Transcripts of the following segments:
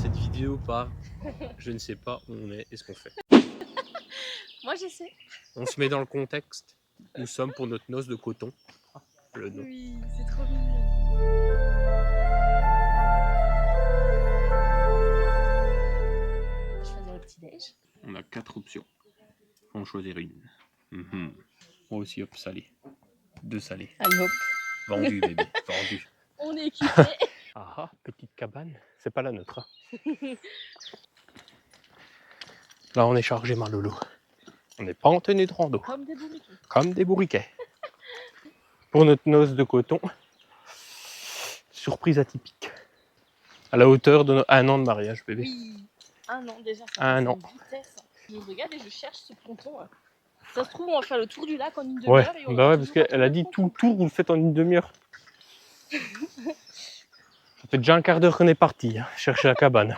cette vidéo par je ne sais pas où on est et ce qu'on fait. Moi je sais. On se met dans le contexte. Nous sommes pour notre noce de coton. Le nom. Oui, c'est trop mignon. Choisir le petit-déj. On a 4 options. Faut en choisir une. Moi aussi, hop, salé. 2 salés. Allez hop. Vendu, bébé, vendu. On est équipé. Ah, petite cabane. C'est pas la nôtre. Hein. Là, on est chargé, ma loulou. On n'est pas en tenue de rando. Comme des bourriquets. Comme des bourriquets. Pour notre noce de coton, surprise atypique. À la hauteur de 1 an de mariage, bébé. Oui, 1 an déjà. Un an. Vitesse. Je regarde et je cherche ce ponton. Ça se trouve, on va faire le tour du lac en une Ouais, demi-heure. bah ouais, parce qu'elle a dit tout le tour, vous le faites en une demi-heure. Ça fait déjà un quart d'heure qu'on est parti, hein, chercher la cabane.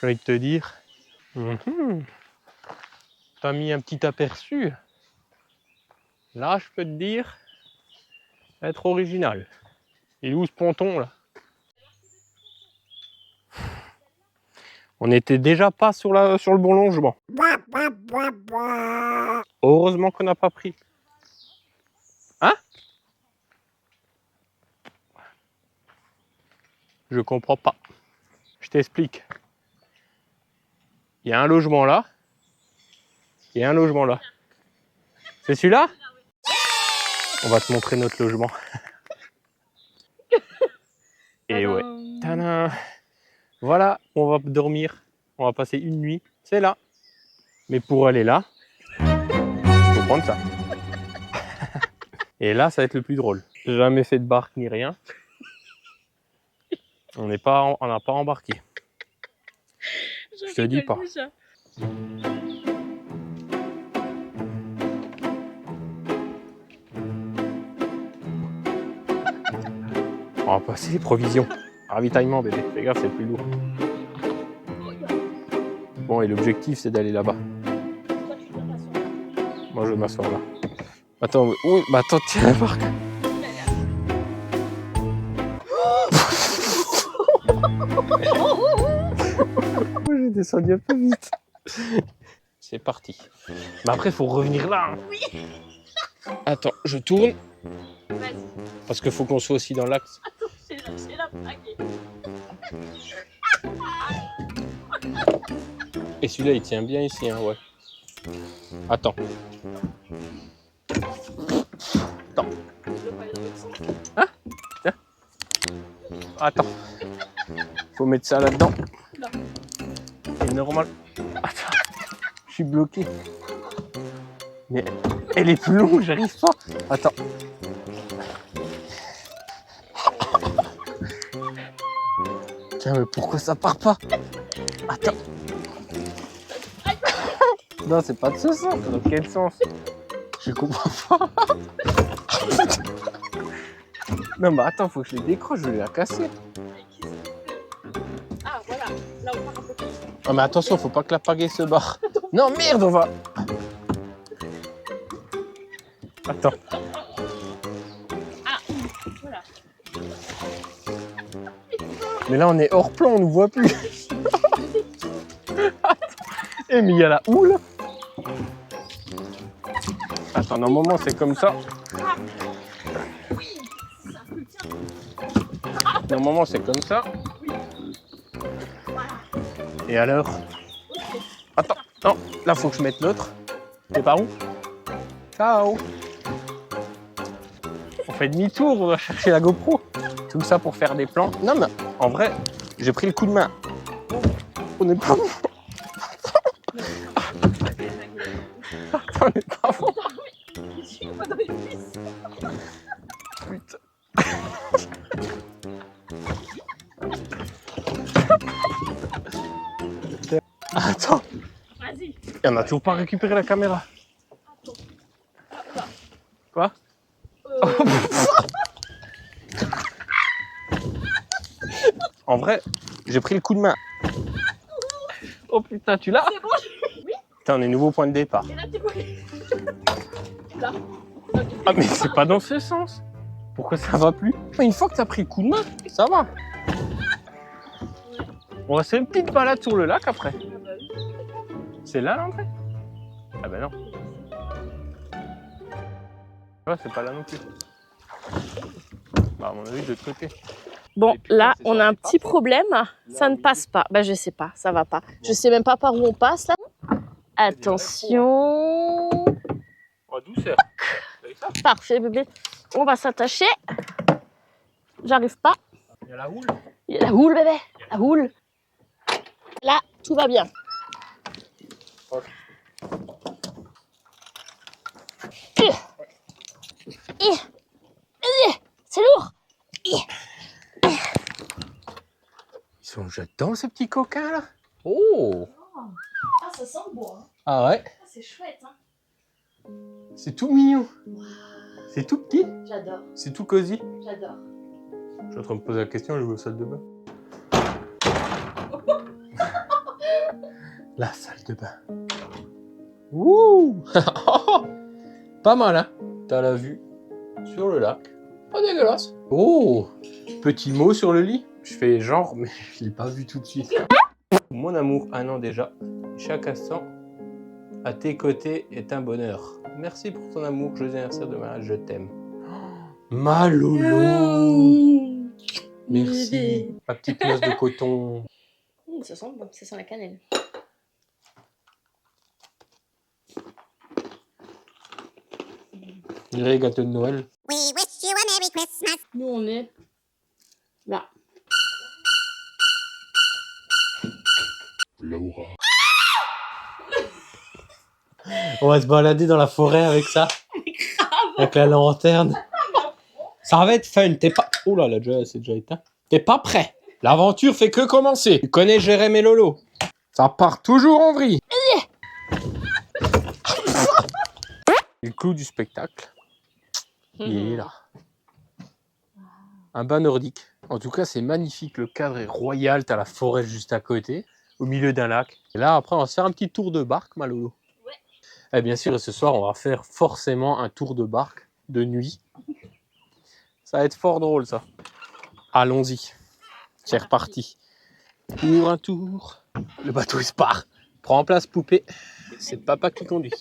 J'ai envie de te dire, t'as mis un petit aperçu. Là, je peux te dire, être original. Il est où ce ponton là? On n'était déjà pas sur le bon longement. Heureusement qu'on n'a pas pris. Hein? Je comprends pas. Je t'explique. Il y a un logement là. Il y a un logement là. C'est celui-là? On va te montrer notre logement. Et ouais. Tadam. Voilà, on va dormir. On va passer une nuit. C'est là. Mais pour aller là, faut prendre ça. Et là, ça va être le plus drôle. J'ai jamais fait de barque ni rien. On n'a pas embarqué. Je te dis pas. On va passer les provisions. Ravitaillement, bébé. Fais gaffe, c'est plus lourd. Bon, et l'objectif, c'est d'aller là-bas. Moi, je vais m'asseoir là. Attends, oui, bah attends, tiens la barque. Moi, j'ai descendu un peu vite. C'est parti. Mais après, il faut revenir là. Hein. Oui. Attends, je tourne. Vas-y. Parce qu'il faut qu'on soit aussi dans l'axe. Attends, j'ai la plaquée. Et celui-là, il tient bien ici, hein, ouais. Attends. Attends. Hein? Tiens. Attends. Faut mettre ça là-dedans. C'est normal. Attends. Je suis bloqué. Mais elle est plus longue, j'arrive pas. Attends. Tiens, mais pourquoi ça part pas? Attends. Non, c'est pas de ce sens. Dans quel sens? Je comprends pas. Non, mais attends, faut que je les décroche, je vais la casser. Ah, voilà. Là, on part un peu plus. Ah, mais attention, faut pas que la pagaie se barre. Non, merde, on va. Attends. Ah, voilà. Mais là, on est hors plan, on nous voit plus. Eh, mais il y a la houle. Attends, normalement, c'est comme ça. Normalement, c'est comme ça. Et alors? Attends, non, là, faut que je mette l'autre. T'es par où? Ciao. On fait demi-tour, on va chercher la GoPro. Tout ça pour faire des plans. Non, mais en vrai, j'ai pris le coup de main. On n'est pas bon. Attends, on n'est pas bon. Putain. Attends. Vas-y. Et on n'a toujours pas récupéré la caméra. Quoi? En vrai, j'ai pris le coup de main. Oh putain, tu l'as? C'est bon, oui. Putain, on est nouveau point de départ. Et là, t'es bloqué. Là. Ah, mais c'est pas dans ce sens. Pourquoi ça va plus? Une fois que t'as pris le coup de main, ça va. On va se faire une petite balade sur le lac après. C'est là l'entrée? Ah bah non. Ouais, c'est pas là non plus. Bah à mon avis de l'autre côté. Bon, Et puis, là, c'est on ça, a un c'est petit pas problème. Ça ne oui. passe pas. Bah, je sais pas, ça va pas. Je sais même pas par où on passe là. Attention. Oh, douceur. Avec ça? Parfait, bébé. On va s'attacher. J'arrive pas. Il y a la houle. Il y a la houle, bébé. La houle. Là, tout va bien. Ok. C'est lourd. Ils sont jetants ces petits coquins là. Oh. Ah, ça sent bon. Hein. Ah ouais. Ah, c'est chouette. Hein. C'est tout mignon. C'est tout petit. J'adore. C'est tout cosy. J'adore. Je suis en train de me poser la question, je vais aux salle de bain. La salle de bain. Ouh. Pas mal, hein. T'as la vue sur le lac. Pas dégueulasse. Oh. Petit mot sur le lit. Je fais genre, mais je l'ai pas vu tout de suite. Mon amour, un an déjà. Chaque instant à tes côtés est un bonheur. Merci pour ton amour. Joyeux anniversaire de mariage, je t'aime. Ma loulou. Merci. Ma petite noce de coton. Ça sent bon, ça sent la cannelle. Je dirais gâteau de Noël. We wish you a Merry Christmas. Nous, on est là. Laura. On va se balader dans la forêt avec ça. Avec la lanterne. Ça va être fun. T'es pas. Oh là là, c'est déjà éteint. T'es pas prêt. L'aventure fait que commencer. Tu connais Jérém et Lolo. Ça part toujours en vrille. Le clou du spectacle. Il est là. Un bain nordique. En tout cas, c'est magnifique. Le cadre est royal. T'as la forêt juste à côté, au milieu d'un lac. Et là, après, on va se faire un petit tour de barque, ma Lolo. Ouais. Et bien sûr, ce soir, on va faire forcément un tour de barque de nuit. Ça va être fort drôle, ça. Allons-y. C'est reparti. Pour un tour. Le bateau, il se part. Prends en place, poupée. C'est papa qui conduit.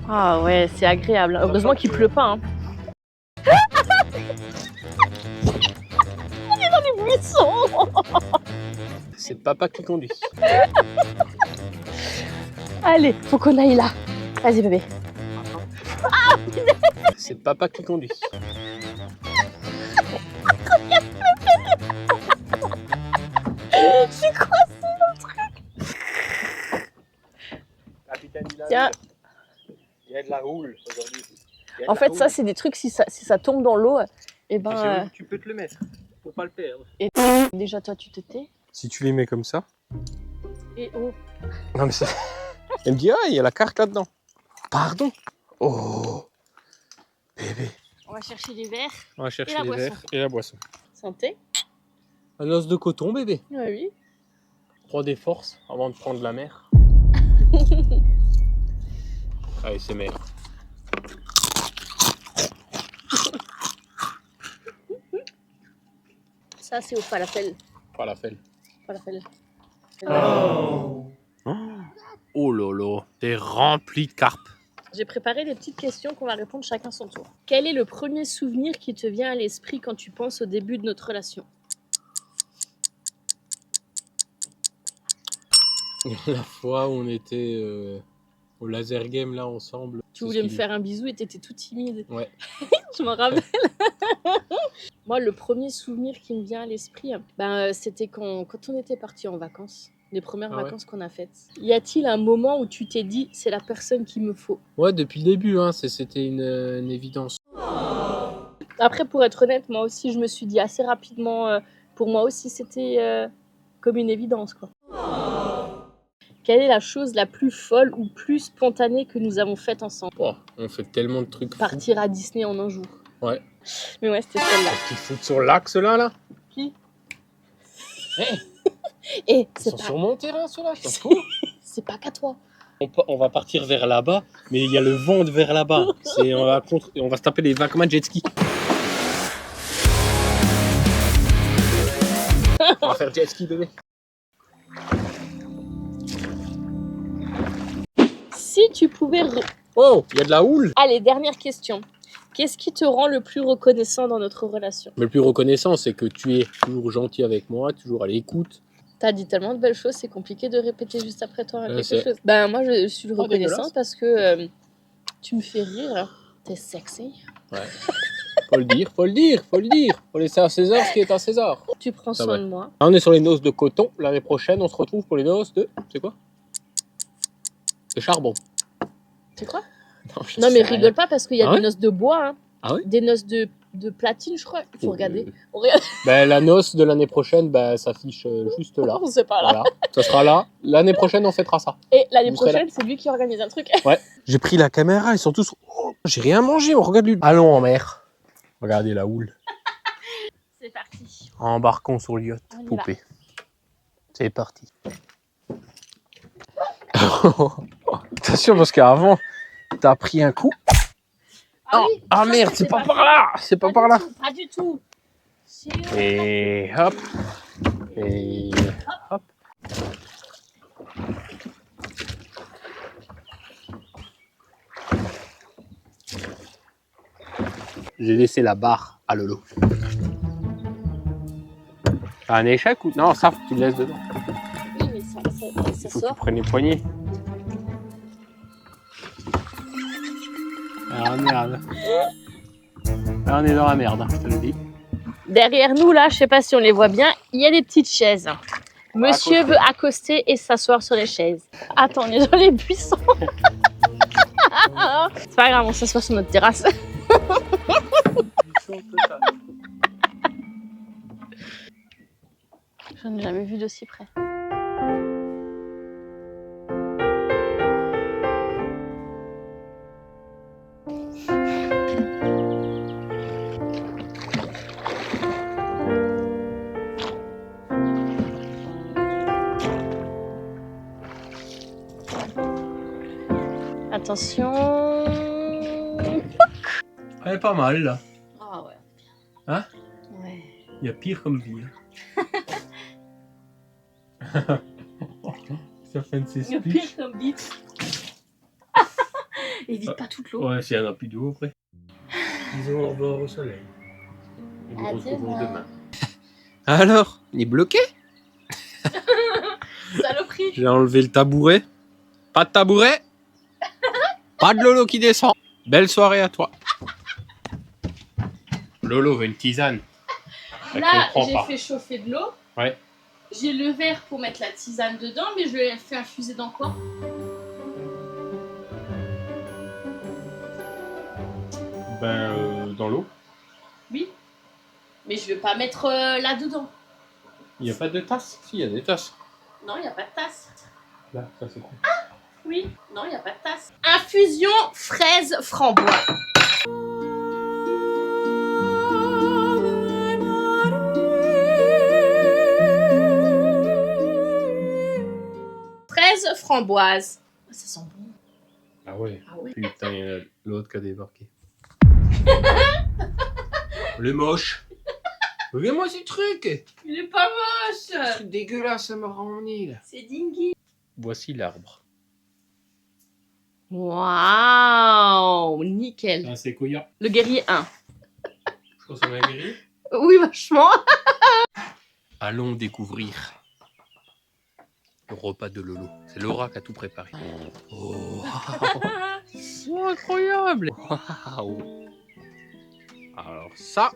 Ah ouais, c'est agréable. Heureusement qu'il pleut pas. Hein. On est dans les buissons. C'est papa qui conduit. Allez, faut qu'on aille là. Vas-y, bébé. C'est papa qui conduit. C'est quoi ça? Tiens. Il y a de la houle aujourd'hui. En fait, ça, c'est des trucs, si ça tombe dans l'eau, et ben... Tu peux te le mettre pour pas le perdre. Déjà, toi, tu te tais. Si tu les mets comme ça. Et oh. Non mais c'est. Elle me dit, ah, il y a la carte là-dedans. Pardon. Oh. Bébé. On va chercher les verres. On va chercher Et la les boisson. verres et la boisson. Santé. Un os de coton, bébé. Ouais, oui. Prends des forces avant de prendre la mer. Allez, c'est mer. Ça, c'est au falafel. Falafel. Falafel. Oh lolo, t'es rempli de carpes. J'ai préparé des petites questions qu'on va répondre chacun son tour. Quel est le premier souvenir qui te vient à l'esprit quand tu penses au début de notre relation? La fois où on était au laser game là ensemble. Tu voulais me faire un bisou et t'étais tout timide. Ouais. Je m'en rappelle. Moi, le premier souvenir qui me vient à l'esprit, c'était quand on était partis en vacances. Les premières vacances qu'on a faites. Y a-t-il un moment où tu t'es dit, c'est la personne qu'il me faut? Ouais, depuis le début, hein, c'était une évidence. Après, pour être honnête, moi aussi, je me suis dit assez rapidement, pour moi aussi, c'était comme une évidence, quoi. Quelle est la chose la plus folle ou plus spontanée que nous avons faite ensemble? Oh, on fait tellement de trucs. Partir à Disney en un jour. Ouais. Mais ouais, c'était celle-là. Qu'est-ce qu'ils foutent sur l'axe là? Qui? Hey, Et ils c'est sont pas... sur mon terrain ceux-là, je t'en fous. c'est pas qu'à toi. On va partir vers là-bas, mais il y a le vent de vers là-bas. On va se taper les vagues comme un jet ski. On va faire jet ski, bébé. Si tu pouvais... Oh, il y a de la houle. Allez, dernière question. Qu'est-ce qui te rend le plus reconnaissant dans notre relation? Mais le plus reconnaissant, c'est que tu es toujours gentil avec moi, toujours à l'écoute. T'as dit tellement de belles choses, c'est compliqué de répéter juste après toi quelque c'est- chose. Ben moi je suis Pas reconnaissant dégueulasse. parce que tu me fais rire. T'es sexy. Ouais. Faut le dire, faut le dire, faut le dire. Faut laisser à César ce qui est à César. Tu prends Ça soin va. de moi. Là, on est sur les noces de coton. L'année prochaine, on se retrouve pour les noces de... C'est quoi? De charbon. C'est quoi? je Non sais mais rien. rigole pas parce qu'il y a Ah des ouais noces de bois. Hein. Ah ouais? Des noces de platine je crois. Il faut Oh, regarder. On regarde. Ben, la noce de l'année prochaine, ben, s'affiche juste là. On sait pas là. Voilà. Ça sera là. L'année prochaine, on fêtera ça. Et l'année Vous serez prochaine c'est lui qui organise un truc. Ouais. J'ai pris la caméra, ils sont tous... Oh, j'ai rien mangé, on regarde lui. Allons en mer. Regardez la houle. C'est parti. Embarquons sur le yacht, On y poupée. C'est parti. Attention, parce qu'avant, t'as pris un coup. Ah, oui, Ah ça, merde, c'est pas fait. par là. C'est pas par là. Pas du tout. Et hop. Et hop. J'ai laissé la barre à Lolo. T'as un échec ou... Non, ça, faut que tu le laisses dedans. Oui mais ça Il faut que tu sort. prennes les poignées. Ah merde. Là, on est dans la merde, je te le dis. Derrière nous, là, je sais pas si on les voit bien, il y a des petites chaises. Monsieur veut accoster et s'asseoir sur les chaises. Attends, on est dans les buissons. C'est pas grave, on s'assoit sur notre terrasse. J'en ai jamais vu d'aussi près. Attention. Elle est pas mal là. Ah ouais. Hein? Ouais. Il y a pire comme vie. Ça fait une Il y a pire comme bite. Évite pas toute l'eau. Ouais, s'il y en a plus d'eau après. Disons au revoir au soleil. Et nous À retrouvons demain. demain. Alors, il est bloqué? Saloperie. J'ai enlevé le tabouret. Pas de tabouret. Pas de Lolo qui descend. Belle soirée à toi. Lolo veut une tisane. Elle Là, comprend j'ai pas. fait chauffer de l'eau. Ouais. J'ai le verre pour mettre la tisane dedans, mais je l'ai fait infuser dans quoi? Ben, dans l'eau. Oui. Mais je vais pas mettre là-dedans. Il n'y a pas de tasse? Si, il y a des tasses. Non, il n'y a pas de tasse. Là, ça c'est cool. Oui. Non, il n'y a pas de tasse. Infusion fraise framboise. Fraise framboise. Ça sent bon. Ah ouais. Ah ouais. Putain, il y en a l'autre qui a débarqué. Le moche. Regarde-moi ce truc. Il est pas moche. Truc dégueulasse, ça me rend en île. C'est dingue. Voici l'arbre. Waouh, nickel. C'est un séquoia. Le guerrier 1. Je ressemble à un guerrier. Oui, vachement. Allons découvrir le repas de Lolo. C'est Laura qui a tout préparé. Oh, oh incroyable. Waouh. Alors ça,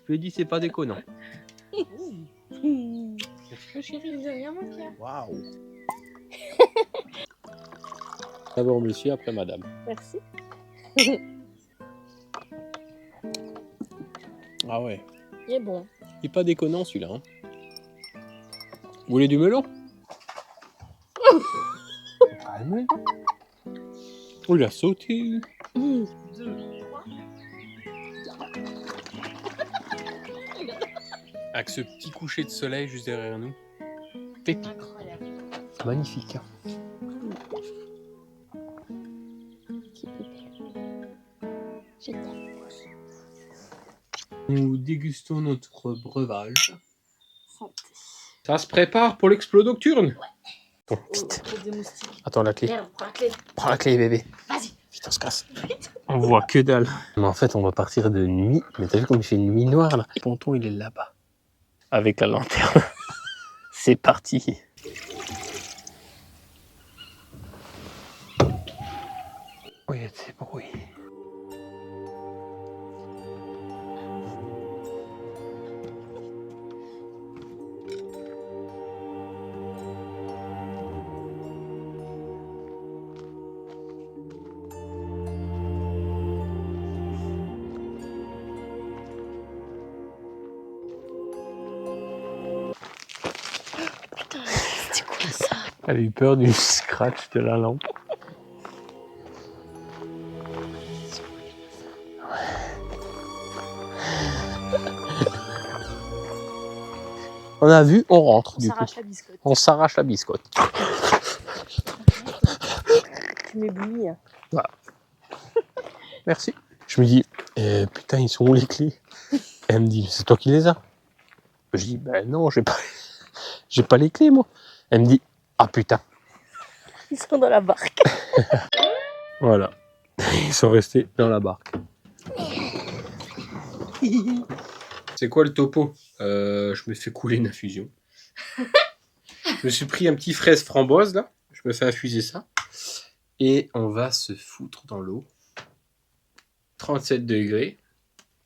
je lui ai dit c'est pas déconnant. Chérie, j'ai rien manqué. Waouh. D'abord monsieur, après madame. Merci. Ah ouais. Il est bon. Il est pas déconnant celui-là. Hein. Vous voulez du melon? Ah, le melon. Oh, il a sauté. Avec ce petit coucher de soleil juste derrière nous. Pépite. Incroyable. Magnifique. Hein. Petit bébé. Je t'aime. Nous dégustons notre breuvage. Santé. Ça se prépare pour l'explo nocturne. Bon, Oh, vite. trop des moustiques. Attends la clé. Merde, prends la clé. Prends la clé, bébé. Vas-y. Vite, on se casse. On voit que dalle. Mais en fait, on va partir de nuit. Mais t'as vu comme il fait une nuit noire là? Le ponton, il est là-bas. Avec la lanterne. C'est parti. Oh, il y a des bruits. C'est quoi ça? Elle a eu peur du scratch de la lampe. On a vu, on rentre. On Du coup. s'arrache la biscotte. On s'arrache la biscotte. Tu m'éblouis. Hein. Voilà. Merci. Je me dis, putain, ils sont où les clés? Elle me dit, c'est toi qui les as? Je dis, ben non, j'ai pas les clés, moi. Elle me dit, ah putain. Ils sont dans la barque. Voilà. Ils sont restés dans la barque. C'est quoi le topo? Je me fais couler une infusion. Je me suis pris un petit fraise framboise là. Je me fais infuser ça. Et on va se foutre dans l'eau. 37 degrés.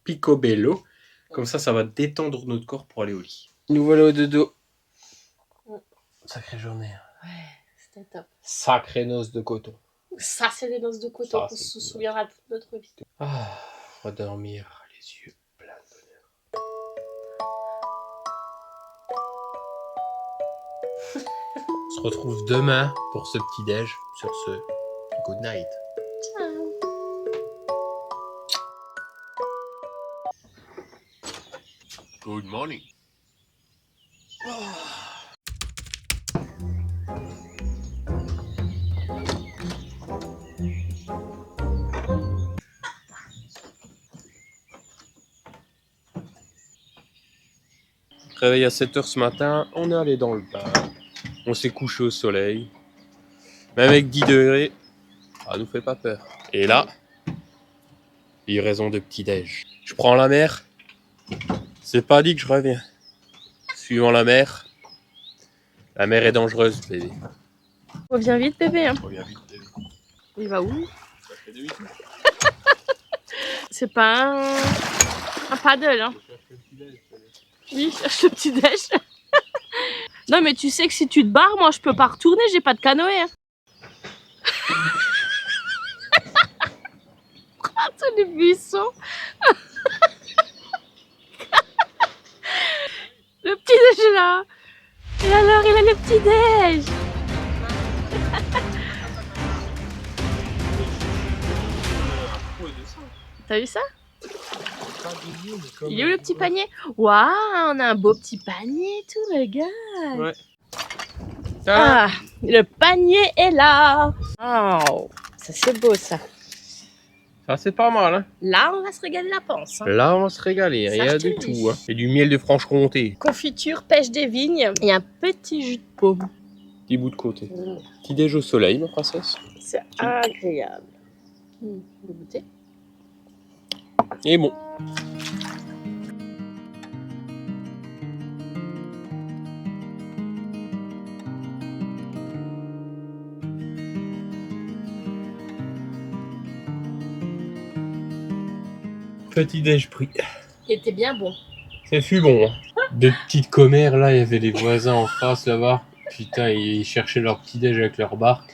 Picobello. Comme ça va détendre notre corps pour aller au lit. Nous voilà au dodo. Sacrée journée. Ouais, c'était top. Sacrée noce de coton. Ça, c'est des noces de coton Ça, qu'on c'est se cool. souviendra toute notre vie. Ah, redormir les yeux pleins de bonheur. On se retrouve demain pour ce petit déj. Sur ce, good night. Ciao. Good morning. Réveil à 7h ce matin, on est allé dans le bain. On s'est couché au soleil. Même avec 10 degrés, ça nous fait pas peur. Et là, livraison de petit-déj. Je prends la mer. C'est pas dit que je reviens. Suivant la mer est dangereuse, bébé. Reviens vite, bébé. Hein. Reviens vite, bébé. Il va où? Ça fait de 8. C'est pas un paddle. Hein. Oui, cherche le petit déj. Non, mais tu sais que si tu te barres, moi, je peux pas retourner. J'ai pas de canoë. Hein. Tous les buissons. Le petit déj est là. Et alors, il a le petit déj. T'as vu ça? Il est où le petit panier? Waouh, on a un beau petit panier et tout, regarde. Ouais. Ah, le panier est là. Oh, ça c'est beau ça. Ça c'est pas mal, hein. Là, on va se régaler la panse. Hein. Là, on va se régaler. Ça, Il y a je te du le dis. tout. Hein. Et du miel de Franche-Comté. Confiture, pêche des vignes et un petit jus de pomme. Petit bout de côté. Petit déj au soleil, ma princesse. C'est agréable. On va goûter. Et bon. Petit déj pris. Il était bien bon. Ça fut bon. Hein. De petites commères, là, il y avait les voisins en face, là-bas. Putain, ils cherchaient leur petit déj avec leur barque.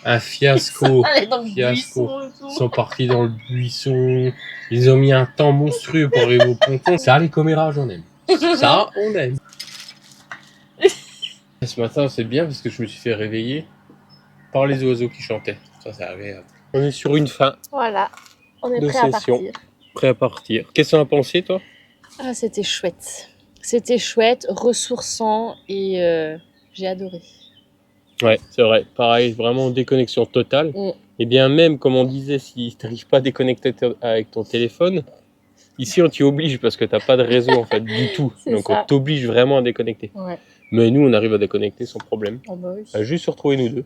Un fiasco. Allez, dans le Fiasco. buisson et tout. Ils sont partis dans le buisson. Ils ont mis un temps monstrueux pour arriver au ponton. Ça, les commérages, on aime. Ça, on aime. Ce matin, c'est bien parce que je me suis fait réveiller par les oiseaux qui chantaient. Ça, c'est agréable. On est sur une fin. Voilà, on est De prêt à session. partir. Prêt à partir. Qu'est-ce que tu en as pensé, toi? Ah, c'était chouette. C'était chouette, ressourçant et j'ai adoré. Ouais, c'est vrai. Pareil, vraiment déconnexion totale. Mm. Et bien même, comme on disait, si tu n'arrives pas à déconnecter avec ton téléphone, Ici, on t'y oblige parce que t'as pas de réseau en fait du tout. C'est Donc ça. on t'oblige vraiment à déconnecter. Ouais. Mais nous, on arrive à déconnecter sans problème. Oh bah oui. À juste se retrouver nous deux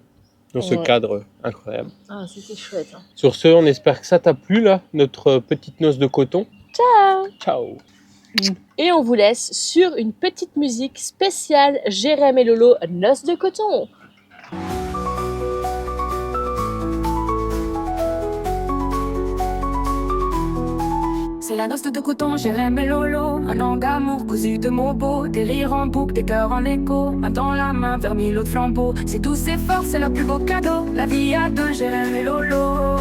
dans ce Ouais. cadre incroyable. Ah, c'était chouette. Hein. Sur ce, on espère que ça t'a plu là, notre petite noce de coton. Ciao. Ciao. Et on vous laisse sur une petite musique spéciale Jérém et Lolo, Noce de coton. C'est la noce de coton, Jérém et Lolo. Un an d'amour cousu de mots beaux. Des rires en boucle, des cœurs en écho. Main dans la main, vers mille autres flambeaux. C'est tous ses forces, c'est le plus beau cadeau. La vie à deux, Jérém et Lolo.